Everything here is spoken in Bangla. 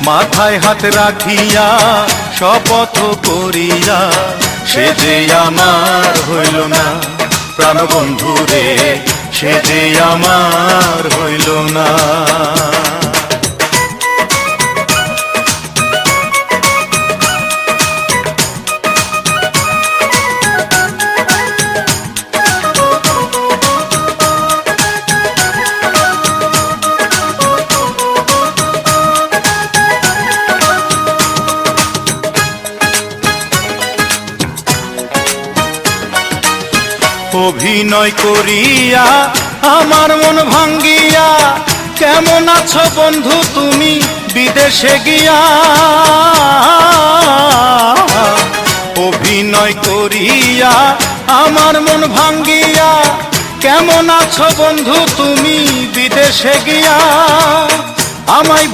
মাথায় হাত রাখিয়া শপথ করিয়া সে যে আমার হইল না, প্রাণবন্ধু রে সে যে আমার হইল না। অভিনয় করিয়া আমার মন ভাঙ্গিয়া কেমন আছো বন্ধু তুমি বিদেশে গিয়া। অভিনয় করিয়া আমার মন ভাঙ্গিয়া কেমন আছো বন্ধু তুমি বিদেশে গিয়া। আমায়